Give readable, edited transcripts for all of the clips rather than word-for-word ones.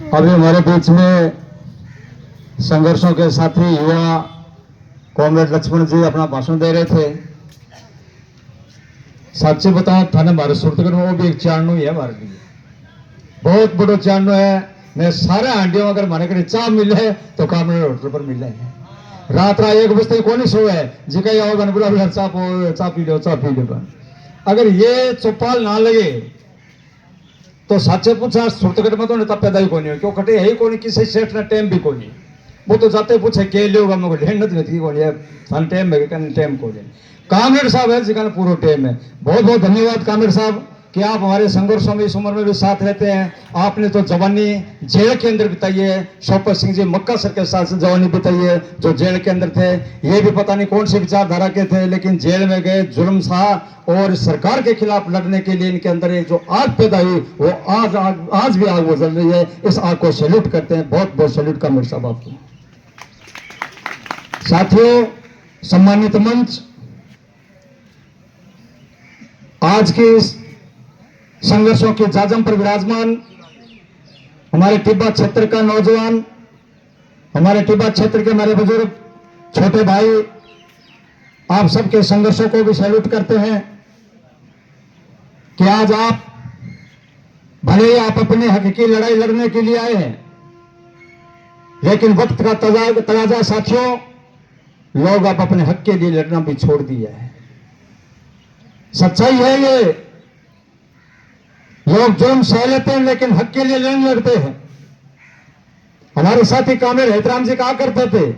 अभी हमारे बीच में संघर्षों के साथी युवा कॉमरेड लक्ष्मण जी अपना भाषण दे रहे थे। सच्ची बताऊं थाने हमारे सुरतगढ़ में वो भी एक चारणु ही है, हमारे लिए बहुत बड़ो चारणु है। मैं सारे हांडियों अगर हमारे घर चाह मिले तो कॉमरेड होटल पर मिले हैं। रात 1 बजे तक कौन सो है जी कहीं आओ बोला चाह पी लो। अगर ये चौपाल ना लगे तो सच्चे पूछा सुरतगढ़ में तो नेता पैदा ही कोनी हो, क्यों कटे है ही कोनी, किसी सेठ ने टाइम भी कोनी। वो तो जाते पूछे के लियोगा मैं लेन टाइम है टाइम को कामरेड साहब है जिका पूरा टाइम है। बहुत बहुत धन्यवाद कामरेड साहब कि आप हमारे संघर्षों में इस उम्र में भी साथ रहते हैं। आपने तो जवानी जेल के अंदर बिताई है। शौकत सिंह जी मक्का सर के साथ जवानी बिताई है जो जेल के अंदर थे। ये भी पता नहीं कौन सी विचारधारा के थे, लेकिन जेल में गए, जुल्म सहा और सरकार के खिलाफ लड़ने के लिए इनके अंदर एक जो आग पैदा हुई वो आज भी आग वो जल रही है। इस आग को सैल्यूट करते हैं। बहुत बहुत सैल्यूट कामरेड साहब आपको। साथियों, सम्मानित मंच, आज के इस संघर्षों के जाजम पर विराजमान हमारे टिब्बा क्षेत्र का नौजवान, हमारे टिब्बा क्षेत्र के हमारे बुजुर्ग, छोटे भाई, आप सबके संघर्षों को भी सैल्यूट करते हैं कि आज आप भले ही आप अपने हक की लड़ाई लड़ने के लिए आए हैं, लेकिन वक्त का तकाजा साथियों, लोग आप अपने हक के लिए लड़ना भी छोड़ दिया है। सच्चाई है ये। लोग जुर्म सह लेते हैं लेकिन हक के लिए लड़ने लगते हैं। हमारे साथी कामरेड हैतराम जी कहा करते थे,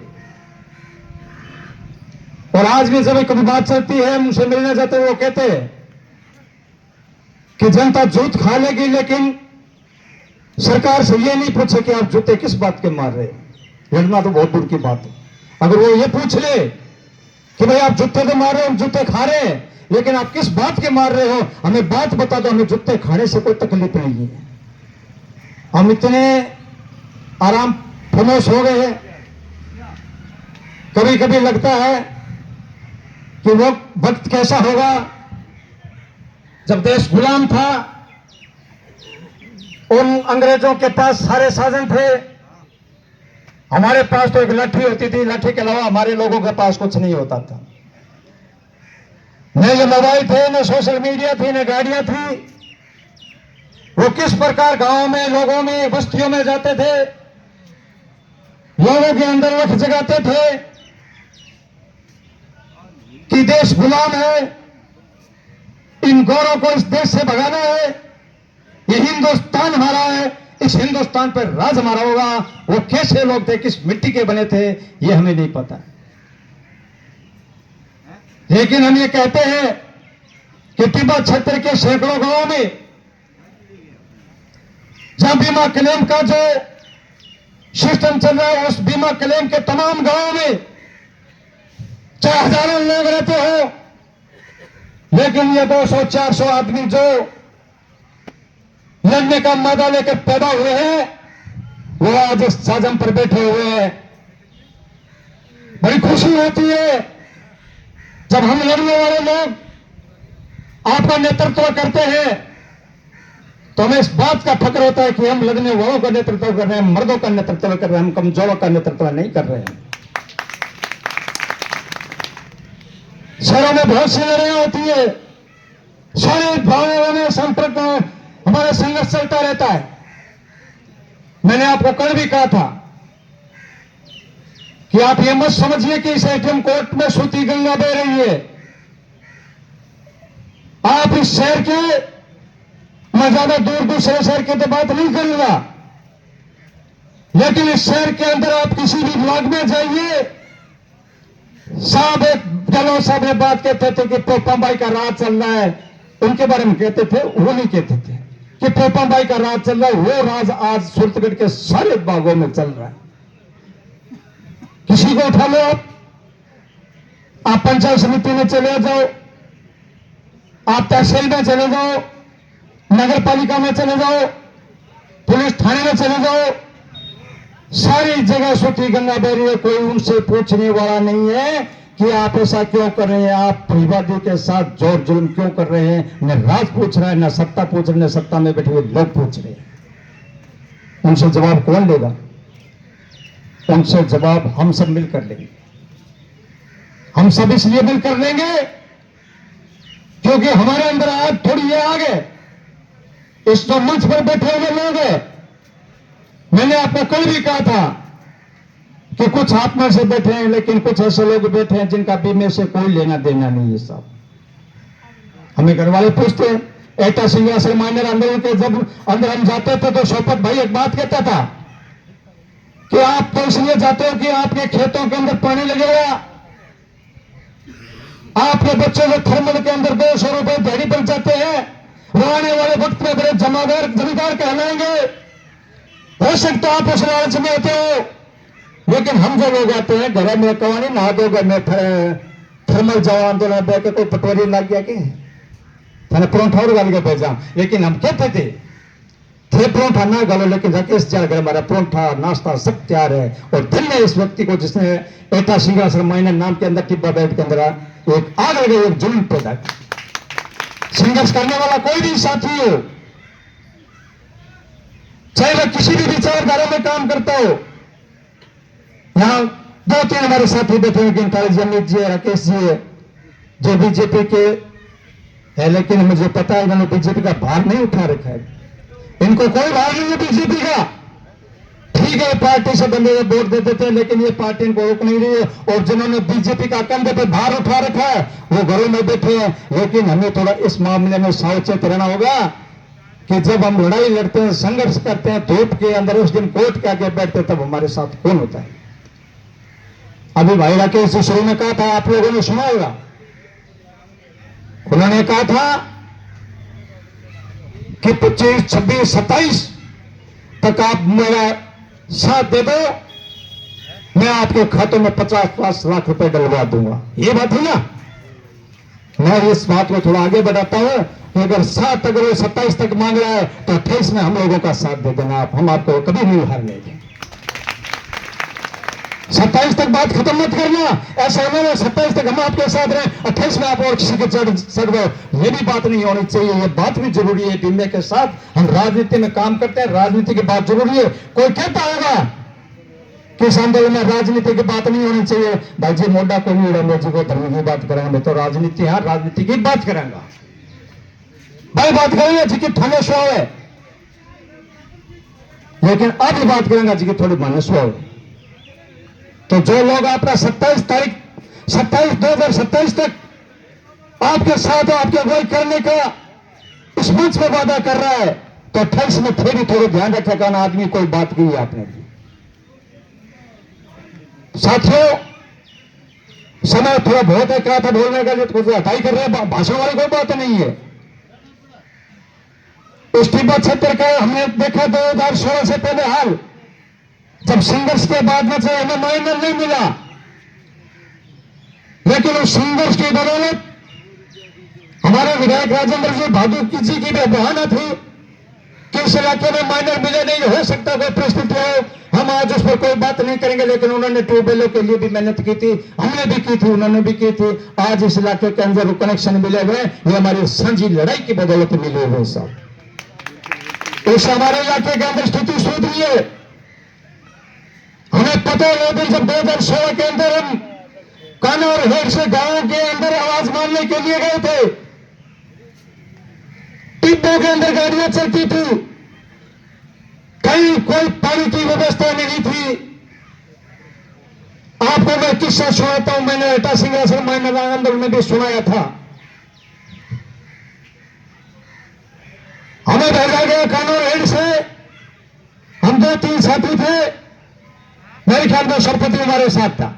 और आज भी जब कभी बात चलती है मुझसे मिलने जाते वो कहते हैं कि जनता जूत खा लेगी लेकिन सरकार से ये नहीं पूछे कि आप जूते किस बात के मार रहे हैं। लड़ना तो बहुत दूर की बात है। अगर वो ये पूछ ले कि भाई आप जूते तो मार रहे हो, जूते खा रहे हैं, लेकिन आप किस बात के मार रहे हो, हमें बात बता दो, हमें जूते खाने से कोई तकलीफ नहीं है। हम इतने आराम फमोश हो गए हैं, कभी कभी लगता है कि वो वक्त कैसा होगा जब देश गुलाम था, उन अंग्रेजों के पास सारे साधन थे, हमारे पास तो एक लाठी होती थी, लाठी के अलावा हमारे लोगों के पास कुछ नहीं होता था। न ये मोबाइल थे, न सोशल मीडिया थी, न गाड़ियां थी। वो किस प्रकार गांवों में, लोगों में, बस्तियों में जाते थे, लोगों के अंदर वक्त जगाते थे कि देश गुलाम है, इन गौरों को इस देश से भगाना है, ये हिंदुस्तान हमारा है, इस हिंदुस्तान पर राज हमारा होगा। वो कैसे लोग थे, किस मिट्टी के बने थे, ये हमें नहीं पता, लेकिन हम ये कहते हैं कि टिब्बा क्षेत्र के सैकड़ों गांवों में जहां बीमा क्लेम का जो सिस्टम चल रहा है, उस बीमा क्लेम के तमाम गांवों में चाहे हजारों लोग रहते हो, लेकिन ये 200-400 आदमी जो लड़ने का मादा लेकर पैदा हुए हैं, वो आज इस साजम पर बैठे हुए हैं। बड़ी खुशी होती है जब हम लड़ने वाले लोग आपका नेतृत्व करते हैं, तो हमें इस बात का फक्र होता है कि हम लड़ने वालों का नेतृत्व कर रहे हैं, मर्दों का नेतृत्व कर रहे हैं, हम कमजोरों का नेतृत्व नहीं कर रहे हैं। शहरों में बहुत सी लड़ाइयां होती है, सारे भावों में संपर्क में हमारा संघर्ष चलता रहता है। मैंने आपको कल भी कहा था कि आप ये मत समझिए कि इस एटीएम कोर्ट में सूती गंगा बह रही है। आप इस शहर के, मैं ज्यादा दूर दूसरे शहर की तो बात नहीं करूंगा, लेकिन इस शहर के अंदर आप किसी भी ब्लॉक में जाइए, साहब एक गहलोत साहब ने बात कहते थे कि पोपम भाई का राज चल रहा है, उनके बारे में कहते थे, वो नहीं कहते थे कि पोपम भाई का राज चल रहा है। वो राज आज सुरतगढ़ के सारे भागों में चल रहा है। किसी को उठा लो, आप पंचायत समिति में चले जाओ, आप तहसील में चले जाओ, नगर पालिका में चले जाओ, पुलिस थाने में चले जाओ, सारी जगह सूती गंगा बह रही है। कोई उनसे पूछने वाला नहीं है कि आप ऐसा क्यों कर रहे हैं, आप परिवादी के साथ जोर जुल्म क्यों कर रहे हैं। न राज पूछ रहा है, न सत्ता पूछ रहे, न सत्ता में बैठे हुए लोग पूछ रहे हैं। उनसे जवाब कौन लेगा? उनसे जवाब हम सब मिलकर लेंगे। हम सब इसलिए मिलकर लेंगे क्योंकि हमारे अंदर आज थोड़ी ये आ गए। इस जो मंच पर बैठे हुए लोग हैं, मैंने आपको कल भी कहा था कि कुछ आप में से बैठे हैं, लेकिन कुछ ऐसे लोग बैठे हैं जिनका बीमे से कोई लेना देना नहीं है साहब। हमें घर वाले पूछते हैं, एटा सिंहासन माइनर आंदोलन के जब अंदर हम जाते थे तो शौकत भाई एक बात कहता था कि आप तो इसलिए जाते हो कि आपके खेतों के अंदर पानी लगेगा, आपके बच्चों को थर्मल के अंदर 200 रुपए दिहाड़ी बन जाते हैं, वो आने वाले वक्त में बड़े जमादार जमींदार कहलाएंगे। हो सकता आप उस लालच में होते हो, लेकिन हम जो लोग आते हैं घर में कवानी नहा दोगे, मैं थर्मल जाओ आंदोलन बैठ के कोई पटवारी लग गया कि मैंने परौंठा और गाल के भेजा, लेकिन हम कहते थे परौंठा ना गालो, लेकिन राकेश जी घर हमारा परौंठा नाश्ता सब तैयार है। और धन्य इस व्यक्ति को जिसने एटा सिंहासन माइनर नाम के अंदर टिब्बा बैठ के अंदर एक आग लगे, एक जुल्म पैदा किया। संघर्ष करने वाला कोई भी साथी हो, चाहे वह किसी भी विचारधारा में काम करता हो, यहां 2-3 हमारे साथी बैठे हैं, गिनताली अमित जी, राकेश जी है, जो बीजेपी के है, लेकिन मुझे पता है इन्होंने बीजेपी का भार नहीं उठा रखा है। इनको कोई भार नहीं है बीजेपी का। ठीक है, पार्टी से बंदे वोट दे देते हैं, लेकिन ये पार्टी इनको रोक नहीं रही है। और जिन्होंने बीजेपी का कंधे पे भार उठा रखा है वो घरों में बैठे हैं। लेकिन हमें थोड़ा इस मामले में सावचेत रहना होगा कि जब हम लड़ाई लड़ते हैं, संघर्ष करते हैं, धूप के अंदर उस दिन कोर्ट के आगे बैठते, तब हमारे साथ कौन होता है? अभी भाई राकेश जी शुरू में कहा था, आप लोगों ने सुना होगा, उन्होंने कहा था कि 25, 26, 27 तक आप मेरा साथ दे दो, मैं आपके खातों में 50-50 लाख रुपए डलवा दूंगा। ये बात है ना? मैं इस बात को थोड़ा आगे बढ़ाता हूं कि अगर 7 अगर वो 27 तक मांग रहा है तो 28 में हम लोगों का साथ दे देना आप, हम आपको कभी नहीं हार लेंगे। 27 तक बात खत्म मत करना, ऐसा होना 27 तक हम आपके साथ रहे, 28 में आप और किसी के चढ़ गए, ये भी बात नहीं होनी चाहिए। ये बात भी जरूरी है, बीमे के साथ हम राजनीति में काम करते हैं, राजनीति की बात जरूरी है। कोई कहता होगा कि इस आंदोलन में राजनीति की बात नहीं होनी चाहिए, भाई जी मोडा को नहीं उड़ा जी को धर्म की बात करेंगे, मैं तो राजनीति है, राजनीति की बात करेंगे भाई, बात करेंगे जी की थाने स्व है, लेकिन अब बात करेंगे जी की थोड़ी माने स्व है। तो जो लोग आपका 2027 तक आपके साथ आपके अगुवाई करने का इस मंच में वादा कर रहा है, तो 28 में फिर भी थोड़ा ध्यान रखेगा ना आदमी, कोई बात की है आपने। साथियों, समय थोड़ा बहुत है, क्या था बोलने का, जो कुछ हटाई कर रहे हैं, भाषण वाली कोई बात नहीं है। इस टिब्बा क्षेत्र का हमने देखा 2016 से पहले हाल, जब संघर्ष के बाद में से हमें माइनर नहीं मिला, लेकिन उस संघर्ष की बदौलत हमारे विधायक राजेंद्र जी भादु जी की भी बहाना थी कि इस इलाके में माइनर मिले नहीं, हो सकता कोई परिस्थिति हो, हम आज उस पर कोई बात नहीं करेंगे। लेकिन उन्होंने ट्यूबवेलों के लिए भी मेहनत की थी, हमने भी की थी, उन्होंने भी की थी। आज इस इलाके के अंदर कनेक्शन मिले हुए, ये हमारी साझी लड़ाई की बदौलत मिले हुए साहब। इस हमारे इलाके के अंदर स्थिति सुधरी है। हमें पता है दिन जब 2016 के अंदर हम काना और हेड से गांव के अंदर आवाज मारने के लिए गए थे, टिब्बों के अंदर गाड़ियां चलती थी, कहीं कोई पानी की व्यवस्था नहीं थी। आपको मैं किस्सा सुनाता हूं, मैंने एटा सिंहासन माइनर आंदोलन में भी सुनाया था। हमें भेजा गया कानून हेड से, हम 2-3 साथी थे, मेरे ख्याल में सरपति हमारे साथ था।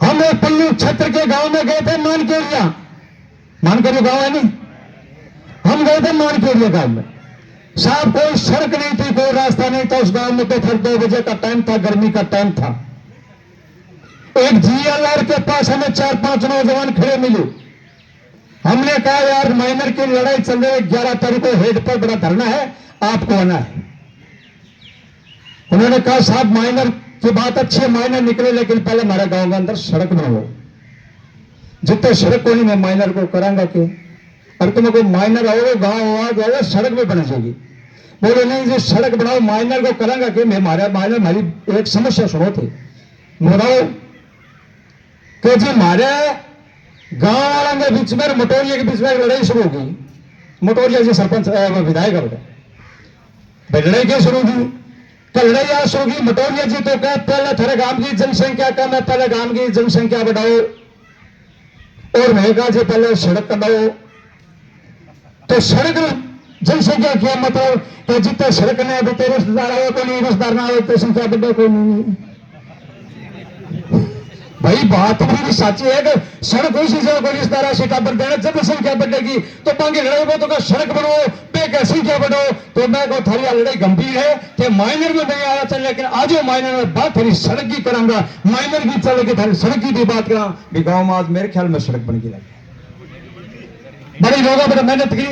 हम एक पल्लू क्षेत्र के गांव में गए थे, मानकेरिया गांव है नहीं, हम गए थे मानकेरिया गांव में। साहब कोई सड़क नहीं थी, कोई रास्ता नहीं था उस गांव में। तो फिर 2 बजे का टाइम था, गर्मी का टाइम था। एक जीएलआर के पास हमें 4-5 नौजवान खड़े मिले। हमने कहा यार माइनर की लड़ाई चल रही है, 11 तारीख को हेड पर बड़ा धरना है, आपको आना है। उन्होंने कहा साहब माइनर की बात अच्छी है, माइनर निकले, लेकिन पहले हमारे गांव के अंदर सड़क में हो, जितने सड़क को नहीं मैं माइनर को करांगा कि, और तुम्हें कोई माइनर आओगे गांव आवाज आओगे सड़क में बन जाएगी। बोले नहीं जी सड़क बनाओ माइनर को करेंगे कि मैं मारा माइनर हमारी एक समस्या सुनो थे बताओ कि जी हमारे गांव वालों के बीच में मटोरिया के बीच में एक लड़ाई शुरू होगी। मटोरिया जी सरपंच विधायक है भाई लड़ाई क्या शुरू की तो लड़ाई आज होगी। मटोरिया जी तो कह पहले थारे गांव की जनसंख्या कम है पहले गांव की जनसंख्या बढ़ाओ और मैं कहा जी पहले सड़क बनाओ। तो सड़क जनसंख्या क्या मतलब कि जितने सड़क ने अभी तेरे रिश्तेदार आए कोई नहीं रिश्तेदार ना आए तो संख्या बढ़े कोई नहीं। भाई बात मेरी सच्ची है कि सड़क उसी जगह कोई रिश्तेदार सीटा पर देना जब संख्या बढ़ेगी तो मांगे लड़ाई को तो सड़क बनाओ पे संख्या बढ़ाओ। तो मैं कहूँ थारी लड़ाई गंभीर है कि माइनर में नहीं आया चल लेकिन आज वो माइनर में बात थारी सड़क की करांगा माइनर की चल के थारी सड़क की भी बात करा भी गाँव में आज मेरे ख्याल में सड़क बन के लगी बड़ी लोगों बड़ा मेहनत की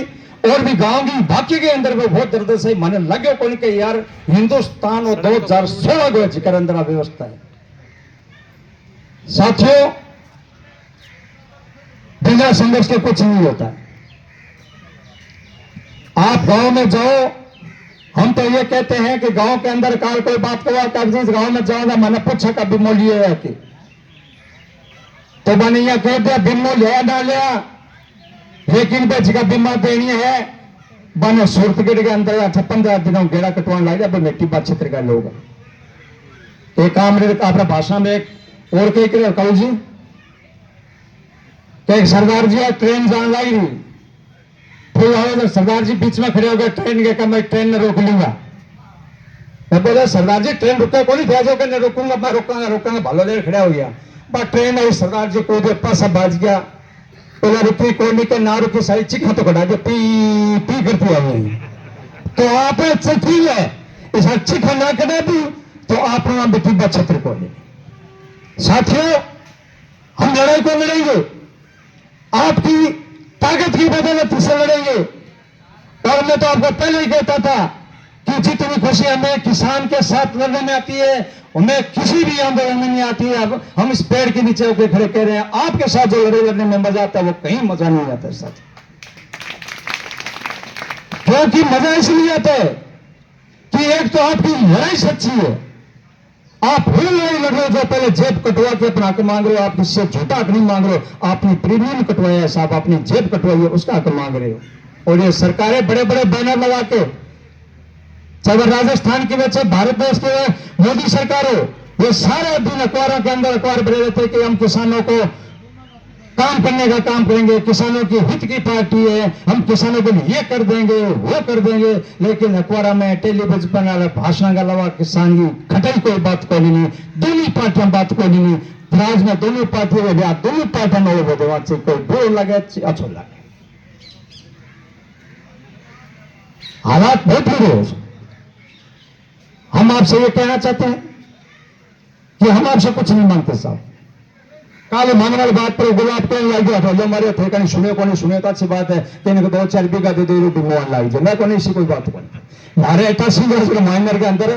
और भी गांव की बाकी के अंदर में बहुत दर्द से मन लगे कौन के यार हिंदुस्तान और 2016 को जिक्र अंदर व्यवस्था है। साथियों बिना संघर्ष के कुछ नहीं होता है। आप गांव में जाओ हम तो ये कहते हैं कि गांव के अंदर काल कोई बात को जिस गांव में जाओ मैंने पूछा कभी मोलिए है कि तो मैंने यह कह दिया बिमो लिया ना लिया लेकिन बच का बीमा देनी है बने सूरतगढ़ के अंदर 15 दिनों गेड़ा कटवाने लग जाए मिट्टी बात क्षेत्र का लोग एक काम अपना भाषा में एक और कही करे कहू जी एक सरदार जी ट्रेन जाने लगी रही फिर सरदार जी बीच में खड़े हो गए ट्रेन के मैं ट्रेन ने रोक लूंगा। मैं बोला सरदार जी ट्रेन रुके को नहीं भेजो कि रोकूंगा मैं रोकांगा भालो देर खड़ा हो गया बट ट्रेन आई सरदार जी को पासा बाज गया बोला रुकी कोई नहीं के ना रुकी सारी चिखा तो कटा के पी पी करती है तो आप ठीक है इस चिखा ना कटा दी तो आप बेटी क्षेत्र को नहीं। साथियों हम लड़ाई को लड़ेंगे आपकी ताकत की बदौलत से लड़ेंगे और मैं तो आपको पहले ही कहता था कि जितनी खुशी हमें किसान के साथ लड़ने में आती है उन्हें किसी भी आंदोलन में नहीं आती है। अब हम इस पेड़ के नीचे होकर खड़े कह रहे हैं आपके साथ जो लड़ाई लड़ने में मजा आता है वो कहीं मजा नहीं आता साथ क्योंकि मजा इसलिए आता है कि एक तो आपकी लड़ाई सच्ची है आप वही लड़ाई लड़ रहे हो जो पहले जेब कटवा के अपना हक मांग रहे हो आप किससे झूठा हक नहीं मांग रहे हो आपने प्रीमियम कटवाया है साहब अपनी जेब कटवाई है उसका हक मांग रहे हो। और ये सरकारें बड़े बड़े बैनर लगा के चाहे राजस्थान की वजह से भारत देश के मोदी सरकार हो ये सारे दिन अखबारों के अंदर अखबार भरे रहते कि हम किसानों को काम करने का काम करेंगे किसानों की हित की पार्टी है हम किसानों के लिए ये कर देंगे वो कर देंगे लेकिन अखबार में टेलीविजन वाले भाषण के अलावा किसान की खटाई कोई बात कोई नहीं दोनों पार्टियां बात कोई नहीं राज में दोनों पार्टियों में वो से कोई बुरा लगे अच्छो लगे हालात बहुत बुरे हो। हम आपसे ये कहना चाहते हैं कि हम आपसे कुछ नहीं मांगते साहब काले मांगने वाली बात पर गुलाब कहने लग गया था जो हमारे थे कहीं सुने को नहीं सुने तो अच्छी बात है कहने को 2-4 बीघा दे दे रोटी मोहन लग जाए मैं को नहीं सी कोई बात को हमारे 88 माइनर के अंदर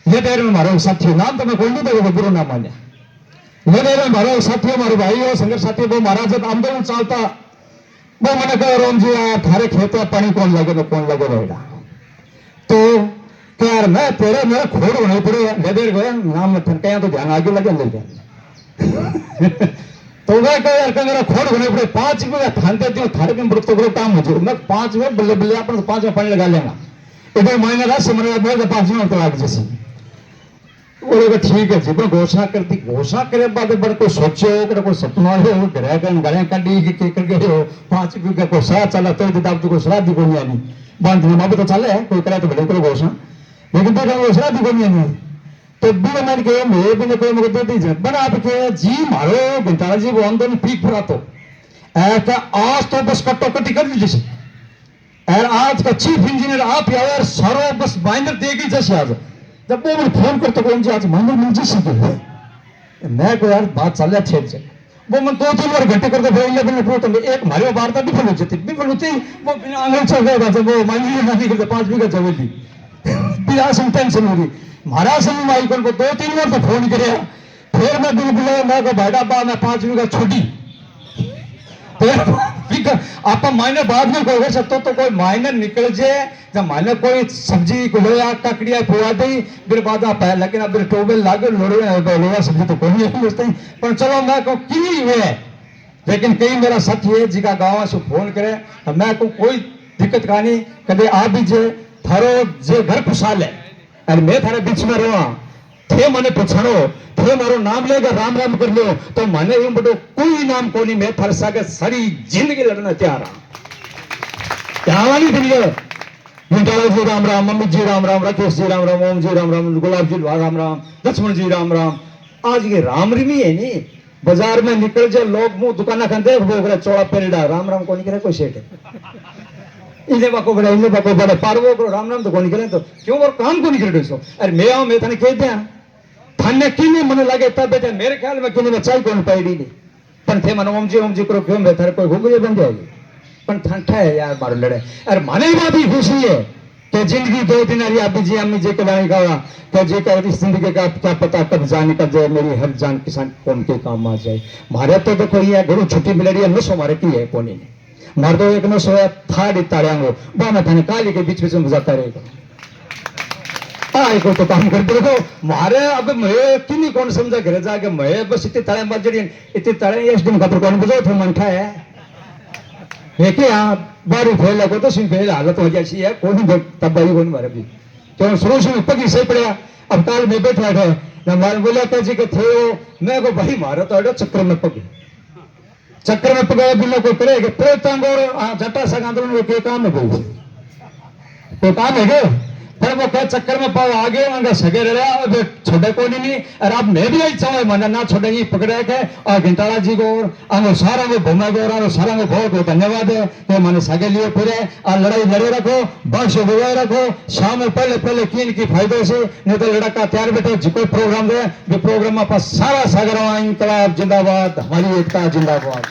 ये दे रहे हमारे साथी नाम तो मैं कोई नहीं देखो बुरा ना माने ये दे रहे हमारे साथी हमारे भाई हो संघर्ष साथी वो महाराज जब आंदोलन चलता वो मैंने कहा रोम जी थारे खेत में पानी कौन लगे तो कौन लगे रहेगा तो यार मैं तेरे मेरा खोड़ होने पड़े ले देर गया नाम ठनकाया तो ध्यान आगे लगे ले गया तो मैं कह यार मेरा खोड़ होने पड़े 5 में थानते थे थारे के मृत तो काम हो जाए मैं 5 में बल्ले बल्ले अपन 5 में पानी लगा लेगा इधर महीने रात से मेरे 5 में तलाक जैसे बोलेगा ठीक है जी मैं घोषणा कर दी घोषणा करे बाद बड़े कोई सोचो कोई सपना हो ग्रह गले काटी के गए हो 5 का कोई सलाह चला तो दाब तो कोई सलाह दी कोई नहीं बांधने में भी तो चले कोई करे तो बड़े करो घोषणा लेकिन तो घोषणा दी कोई नहीं तो भी मैंने कहे मेरे भी कोई मुझे दे दीजिए बना आप कहे जी मारो घंटाला जी वो आंदोलन पीक भरा तो आज तो बस कटोकटी कर दी जैसे और आज का चीफ इंजीनियर आप यार सारो बस माइनर देगी जैसे आज जब वो मुझे फोन करते कौन जी आज माइनर मिल जैसे मैं को यार बात चल रहा छेड़ से वो मैं 2-3 बार घंटे करते फिर 11 मिनट तो एक मारे वार्ता विफल होती वो आंगन चल रहा था वो माइनर नहीं करते 5 बीघा जमीन ली टेंशन हो रही महाराज से माई को 2-3 बार तो फोन करे फिर मैं बिल्कुल मैं को भाड़ा बा मैं 5 बीघा छोड़ी फिर आप मायने बाद में कोई सकते तो कोई मायने निकल जाए जब मायने कोई सब्जी को लोया ककड़िया खुआ दी फिर बाद आप लेकिन अब टोबेल लागे लोया सब्जी तो कोई नहीं पर चलो मैं को की है लेकिन कई मेरा साथी है जिका गाँव से फोन करे तो मैं को कोई दिक्कत कहानी कदे आ भी जे थारो जे घर खुशहाल है और मैं थारे बीच में रहा थे मने पूछाणो थे मारो नाम लेगा राम राम कर लो तो मने यूं बड़ो कोई नाम कोनी मैं थारे सागे सारी जिंदगी लड़ना तैयार हां क्या वाली दुनिया घंटाला जी राम राम मम्मी जी राम राम राकेश जी राम राम ओम जी राम राम गुलाब जी राम राम लक्ष्मण जी राम राम आज ये राम रमी है नी बाजार में निकल जाए लोग मुंह दुकाना खान देख बोल चौड़ा पेरिडा राम राम कोनी करे कोई सेठ इन्हें बाको बड़ा इन्हें बाको बड़ा पारवो करो राम राम तो कोनी करे तो क्यों और काम कोनी करे सो अरे मैं आऊं मैं थाने कह दिया थाने किने मने लागे तब बेटा मेरे ख्याल में किने में चाय कोन पड़ी नहीं पण थे मन ओम जी करो क्यों मैं थारे कोई घुगरी बन जाएगी पण ठंडा है यार मारो लड़े अरे माने बात ही खुशी है कि जिंदगी 2 दिन अरे अभी जी अम्मी जी के लाने का तो जी का इस जिंदगी का क्या पता कब जान निकल जाए मेरी हर जान किसान कौन के काम आ जाए मारे तो देखो ये घड़ू छुट्टी मिल रही है नसो मारे की है कोनी ने मार दो एक नसो है थाड़ी ताड़ियांगो बाना थाने काली के बीच में जाता रहेगा को तो काम कर देखो मारे अब मैं किन्हीं कौन समझा घर जाके मैं बस इतने ताड़े मर जड़ी इतने ताड़े इस दिन खातर कौन बुझाओ थे मंठा है ये क्या बारी फैला को तो सिर्फ फैल हालत हो जाती है कोई तब भाई कौन मारे भी तो शुरू शुरू पगी सही पड़ा अब काल में बैठा है ना मारे बोला था जी के थे मैं को भाई मारा तो अड़ा चक्कर में पगा बिना कोई करे कि प्रेतांग और जटा सा आंदोलन वो के काम है कोई काम है क्या पर वो क्या चक्कर में पाओ आगे वहां सगे रहा और छोटे को नहीं और अब मैं भी चाहे मन ना छोड़ेगी पकड़े के और घंटाला जी को और सारा को घूमे गो और सारा को बहुत बहुत धन्यवाद है कि मैंने सगे लिए फिरे और लड़ाई लड़े रखो बस बुझाए रखो शाम में पहले किन की फायदे से नहीं तो लड़का तैयार बैठे जो प्रोग्राम दे जो प्रोग्राम आप सारा सागर इंकलाब जिंदाबाद हमारी एकता जिंदाबाद।